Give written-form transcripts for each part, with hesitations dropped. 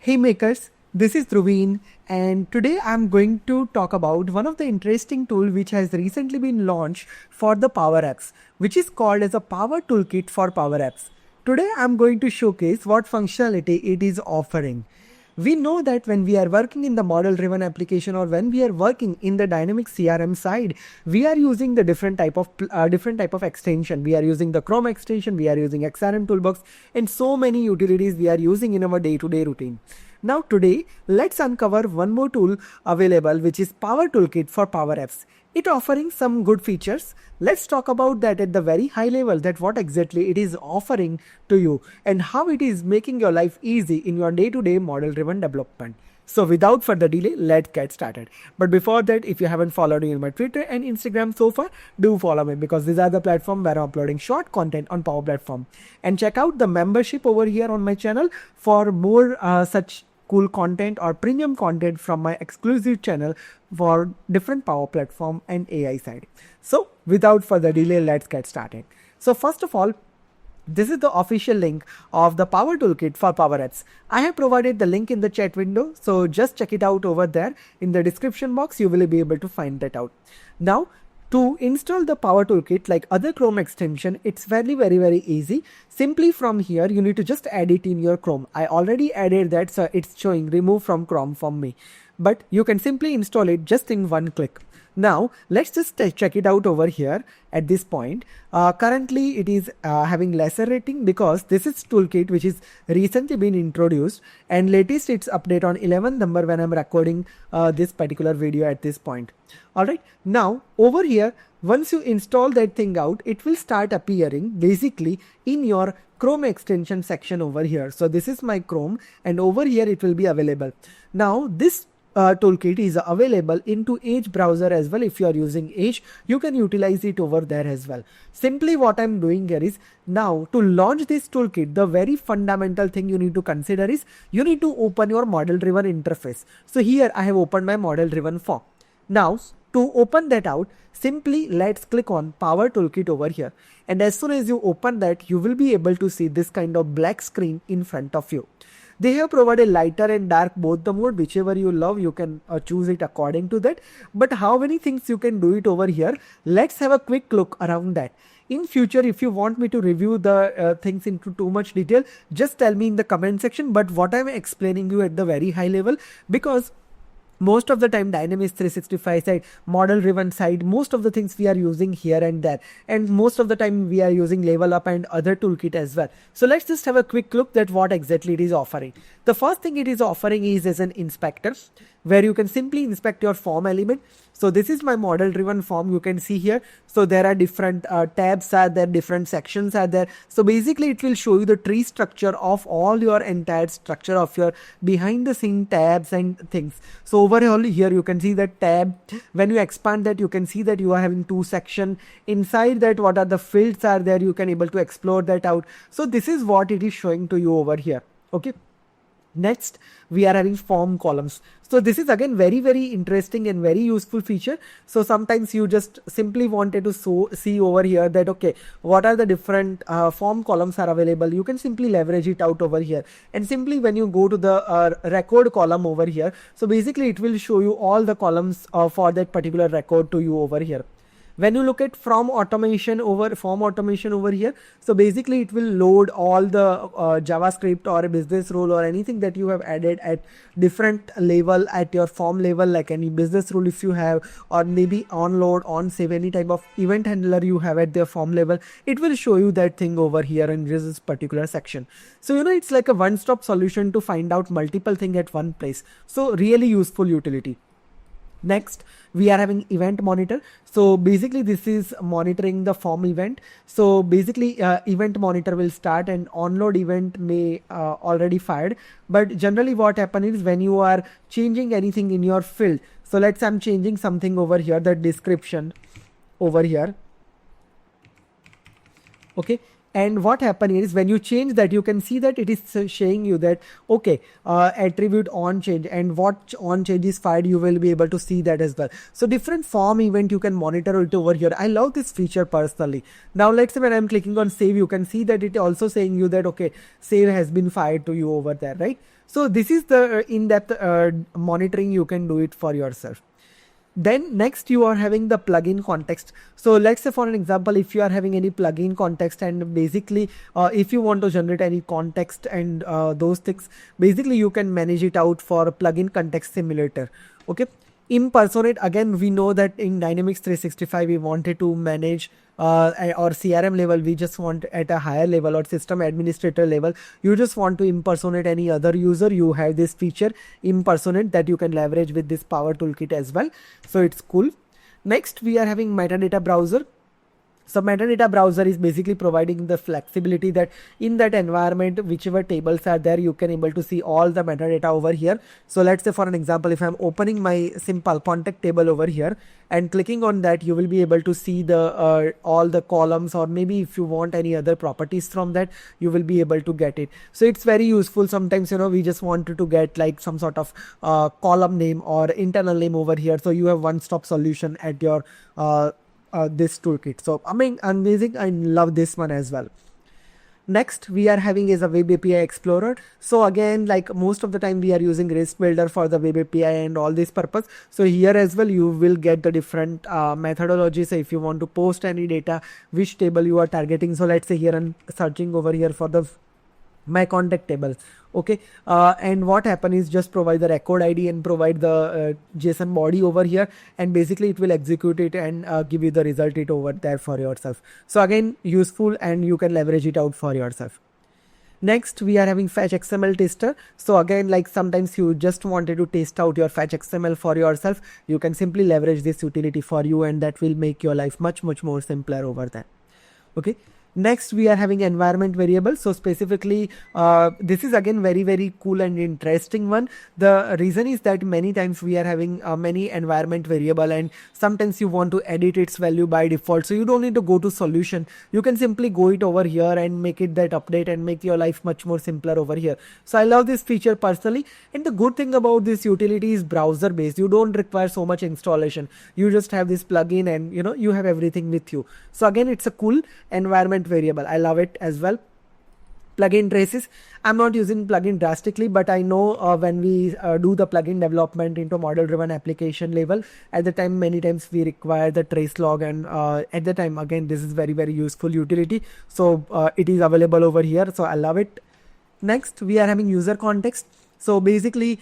Hey makers, this is Dhruvin, and today I'm going to talk about one of the interesting tools which has recently been launched for the Power Apps, which is called as a Power Toolkit for Power Apps. Today I'm going to showcase what functionality it is offering. We know that when we are working in the model-driven application or when we are working in the dynamic CRM side, we are using the different type of extension. We are using the Chrome extension, we are using XRM Toolbox, and so many utilities we are using in our day-to-day routine. Now today, let's uncover one more tool available, which is Power Toolkit for Power Apps. It offering some good features. Let's talk about that at the very high level, that what exactly it is offering to you and how it is making your life easy in your day-to-day model-driven development. So without further delay, let's get started. But before that, if you haven't followed me in my Twitter and Instagram so far, do follow me, because these are the platforms where I'm uploading short content on Power Platform. And check out the membership over here on my channel for more such cool content or premium content from my exclusive channel for different Power Platform and AI side. So without further delay, let's get started. So first of all, this is the official link of the Power Toolkit for Power Apps. I have provided the link in the chat window, so just check it out over there in the description box. You will be able to find that out. Now, to install the Power Toolkit like other Chrome extension, it's very easy. Simply from here, you need to just add it in your Chrome. I already added that, so it's showing remove from Chrome for me. But you can simply install it just in one click. Now, let's just check it out over here at this point. Currently, it is having lesser rating because this is toolkit which is recently been introduced, and latest it's update on 11th number when I'm recording this particular video at this point. Alright, now over here, once you install that thing out, it will start appearing basically in your Chrome extension section over here. So this is my Chrome, and over here it will be available. Now this toolkit is available into Edge browser as well. If you are using Edge, you can utilize it over there as well. Simply what I'm doing here is, now to launch this toolkit, the very fundamental thing you need to consider is you need to open your model driven interface. So here I have opened my model driven form. Now to open that out, simply let's click on Power Toolkit over here, and as soon as you open that, you will be able to see this kind of black screen in front of you. They have provided lighter and dark both the mode, whichever you love, you can choose it according to that. But how many things you can do it over here, let's have a quick look around that. In future, if you want me to review the things into too much detail, just tell me in the comment section. But what I'm explaining you at the very high level, because most of the time Dynamics 365 side, model driven side, most of the things we are using here and there, and most of the time we are using Level Up and other toolkit as well. So let's just have a quick look at what exactly it is offering. The first thing it is offering is as an inspector, where you can simply inspect your form element. So this is my model driven form, you can see here. So there are different tabs are there, different sections are there. So basically it will show you the tree structure of all your entire structure of your behind the scene tabs and things. So overall here you can see that tab, when you expand that, you can see that you are having two sections. Inside that, what are the fields are there, you can able to explore that out. So this is what it is showing to you over here. Okay. Next, we are having form columns. So this is again very interesting and very useful feature. So sometimes you just simply wanted to see over here that, okay, what are the different form columns are available. You can simply leverage it out over here, and simply when you go to the record column over here, so basically it will show you all the columns for that particular record to you over here. When you look at form automation over here, so basically it will load all the JavaScript or a business rule or anything that you have added at different level at your form level, like any business rule if you have, or maybe on load, on save, any type of event handler you have at their form level, it will show you that thing over here in this particular section. So you know, it's like a one-stop solution to find out multiple things at one place. So really useful utility. Next, we are having event monitor. So basically this is monitoring the form event. So basically event monitor will start, and onload event may already fired. But generally what happens is when you are changing anything in your field. So let's say I'm changing something over here, the description over here. Okay. And what happens is when you change that, you can see that it is showing you that, okay, attribute on change, and what on change is fired, you will be able to see that as well. So different form event you can monitor it over here. I love this feature personally. Now let's say when I'm clicking on save, you can see that it also saying you that, okay, save has been fired to you over there, right? So this is the in-depth monitoring. You can do it for yourself. Then next you are having the plugin context. So let's say for an example, if you are having any plugin context, and basically if you want to generate any context and those things, basically you can manage it out for a plugin context simulator. Okay. Impersonate, again we know that in Dynamics 365 we wanted to manage or CRM level, we just want at a higher level, or system administrator level, you just want to impersonate any other user, you have this feature impersonate that you can leverage with this Power Toolkit as well. So it's cool. Next we are having metadata browser. So metadata browser is basically providing the flexibility that in that environment, whichever tables are there, you can able to see all the metadata over here. So let's say for an example, if I'm opening my simple contact table over here and clicking on that, you will be able to see the all the columns, or maybe if you want any other properties from that, you will be able to get it. So it's very useful. Sometimes, you know, we just wanted to get like some sort of column name or internal name over here. So you have one-stop solution at your this toolkit. So I mean, amazing. I love this one as well. Next we are having is a web API explorer. So again, like most of the time we are using REST builder for the web API and all this purpose. So here as well you will get the different methodologies. So if you want to post any data, which table you are targeting. So let's say here I'm searching over here for the my contact table. Okay, and what happen is just provide the record ID and provide the JSON body over here, and basically it will execute it and give you the result it over there for yourself. So again, useful, and you can leverage it out for yourself. Next we are having FetchXML tester. So again, like sometimes you just wanted to test out your FetchXML for yourself, you can simply leverage this utility for you, and that will make your life much more simpler over there. Okay. Next we are having environment variable. So specifically this is again very cool and interesting one. The reason is that many times we are having many environment variable, and sometimes you want to edit its value by default, so you don't need to go to solution. You can simply go it over here and make it that update and make your life much more simpler over here. So I love this feature personally, and the good thing about this utility is browser based. You don't require so much installation. You just have this plugin and you know you have everything with you. So again, it's a cool environment variable. I love it as well. Plugin traces. I'm not using plugin drastically, but I know when we do the plugin development into model-driven application level, at the time many times we require the trace log, and at the time again this is very useful utility. So it is available over here. So I love it. Next we are having user context. So basically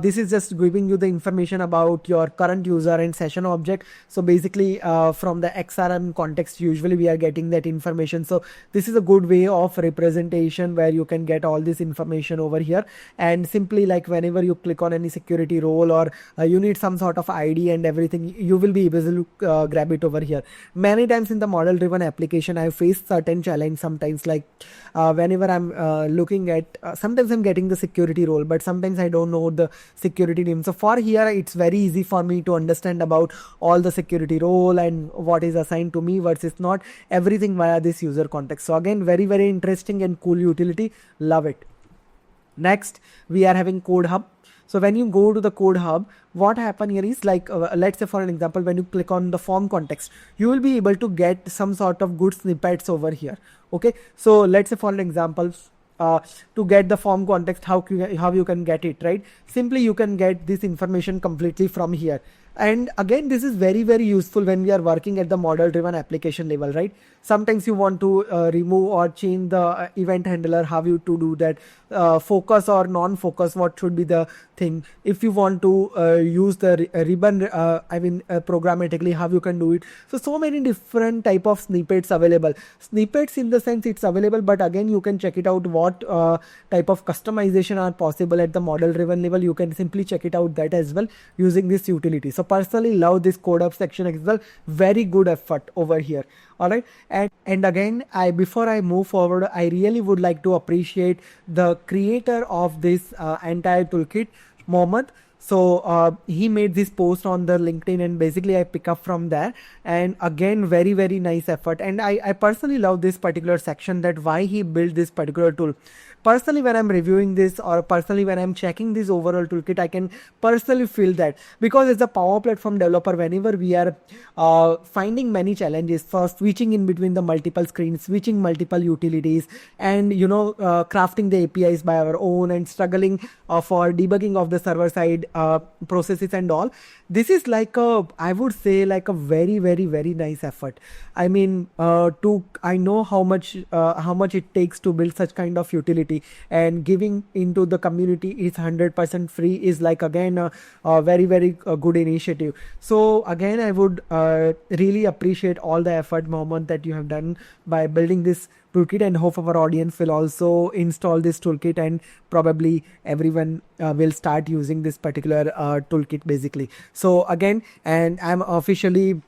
this is just giving you the information about your current user and session object. So basically from the XRM context, usually we are getting that information. So this is a good way of representation where you can get all this information over here, and simply like whenever you click on any security role, or you need some sort of ID and everything, you will be able to grab it over here. Many times in the model driven application, I faced certain challenge sometimes, like whenever I'm looking at sometimes I'm getting the security role, but sometimes I don't know the security name. So for here it's very easy for me to understand about all the security role and what is assigned to me versus not, everything via this user context. So again, very interesting and cool utility. Love it. Next we are having code hub. So when you go to the code hub, what happen here is like let's say for an example, when you click on the form context, you will be able to get some sort of good snippets over here. Okay, so let's say for an example, to get the form context, how you can get it, right? Simply you can get this information completely from here. And again, this is very useful when we are working at the model driven application level, right? Sometimes you want to remove or change the event handler, how you to do that, focus or non-focus, what should be the thing. If you want to use the ribbon, programmatically, how you can do it. So many different type of snippets available. Snippets in the sense it's available, but again, you can check it out what type of customization are possible at the model driven level. You can simply check it out that as well using this utility. So personally love this code up section as well. Very good effort over here. Alright, and again, before I move forward, I really would like to appreciate the creator of this entire toolkit, Mohammed. So he made this post on the LinkedIn, and basically I pick up from there. And again, very, very nice effort. And I personally love this particular section, that why he built this particular tool. Personally, when I'm reviewing this, or personally when I'm checking this overall toolkit, I can personally feel that, because as a Power Platform developer, whenever we are finding many challenges for switching in between the multiple screens, switching multiple utilities, and crafting the APIs by our own, and struggling for debugging of the server side processes and all, this is like I would say like a very, very, very nice effort. I mean, I know how much it takes to build such kind of utility, and giving into the community is 100% free is like again a very, very good initiative. So again, I would really appreciate all the effort, Mohammed, that you have done by building this toolkit, and hope our audience will also install this toolkit, and probably everyone will start using this particular toolkit basically. So again, and I'm officially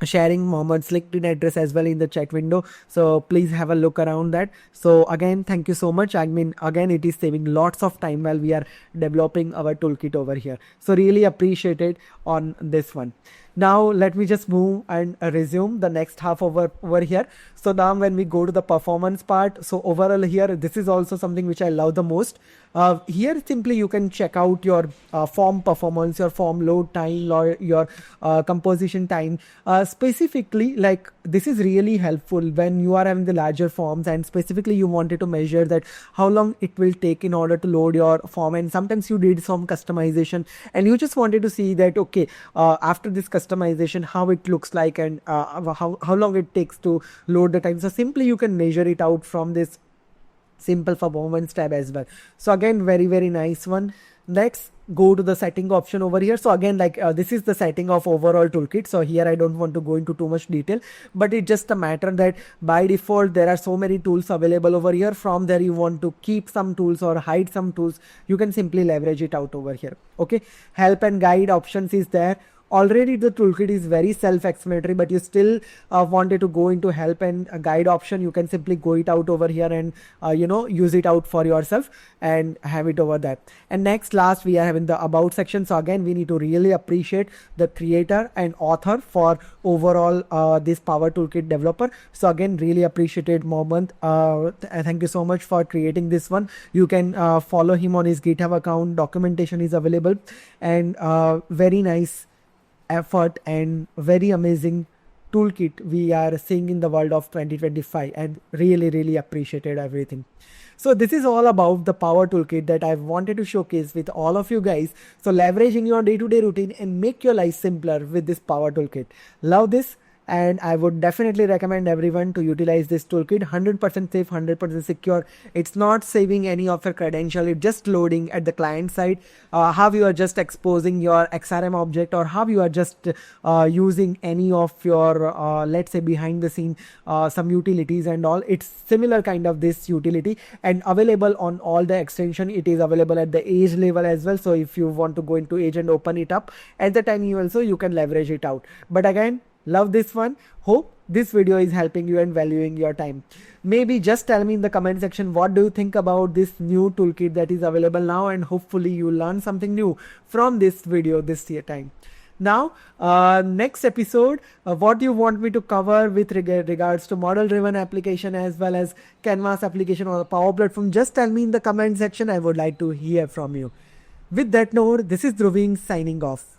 sharing Mohammed's LinkedIn address as well in the chat window, so please have a look around that. So again, thank you so much. I mean, again, it is saving lots of time while we are developing our toolkit over here, so really appreciate it on this one. Now let me just move and resume the next half over here. So now when we go to the performance part, so overall here, this is also something which I love the most. Here simply you can check out your form performance, your form load time, or your composition time. Specifically, like this is really helpful when you are having the larger forms, and specifically you wanted to measure that how long it will take in order to load your form, and sometimes you did some customization and you just wanted to see that okay, after this customization how it looks like, and how long it takes to load the time. So simply you can measure it out from this simple performance tab as well. So again, very, very nice one. Let's go to the setting option over here. So again, like this is the setting of overall toolkit. So here I don't want to go into too much detail, but it's just a matter that by default there are so many tools available over here. From there you want to keep some tools or hide some tools, you can simply leverage it out over here. Okay, help and guide options is there. Already the toolkit is very self-explanatory, but you still wanted to go into help and guide option, you can simply go it out over here and use it out for yourself and have it over there. And last we are having the about section. So again, we need to really appreciate the creator and author for overall this Power Toolkit developer. So again, really appreciated Mohammed. Thank you so much for creating this one. You can follow him on his GitHub account. Documentation is available, and very nice effort and very amazing toolkit we are seeing in the world of 2025, and really, really appreciated everything. So this is all about the Power Toolkit that I wanted to showcase with all of you guys. So leverage in your day-to-day routine and make your life simpler with this Power Toolkit. Love this. And I would definitely recommend everyone to utilize this toolkit. 100% safe, 100% secure. It's not saving any of your credential. It's just loading at the client side. How you are just exposing your XRM object, or how you are just using any of your, let's say behind the scene, some utilities and all. It's similar kind of this utility, and available on all the extension. It is available at the edge level as well. So if you want to go into edge and open it up at the time, you can leverage it out. But again, love this one. Hope this video is helping you and valuing your time. Maybe just tell me in the comment section what do you think about this new toolkit that is available now, and hopefully you learn something new from this video this year time. Now, next episode, what do you want me to cover with regards to model-driven application as well as Canvas application or Power Platform? Just tell me in the comment section. I would like to hear from you. With that note, this is Dhruvin signing off.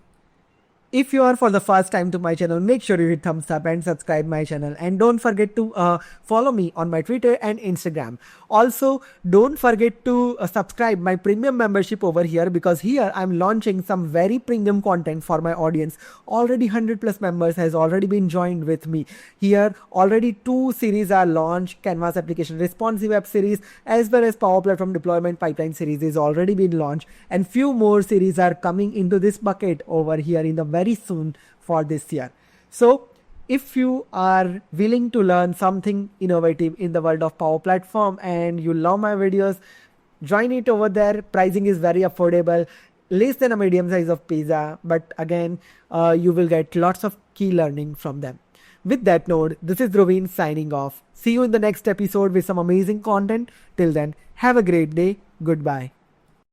If you are for the first time to my channel, make sure you hit thumbs up and subscribe my channel, and don't forget to follow me on my Twitter and Instagram. Also, don't forget to subscribe my premium membership over here, because here I'm launching some very premium content for my audience. Already 100+ members has already been joined with me. Here already 2 series are launched. Canvas application responsive app series as well as Power Platform deployment pipeline series is already been launched, and few more series are coming into this bucket over here in the very soon for this year. So if you are willing to learn something innovative in the world of Power Platform and you love my videos, join it over there. Pricing is very affordable, less than a medium size of pizza, but again, you will get lots of key learning from them. With that note, this is Dhruvin signing off. See you in the next episode with some amazing content. Till then, have a great day. Goodbye.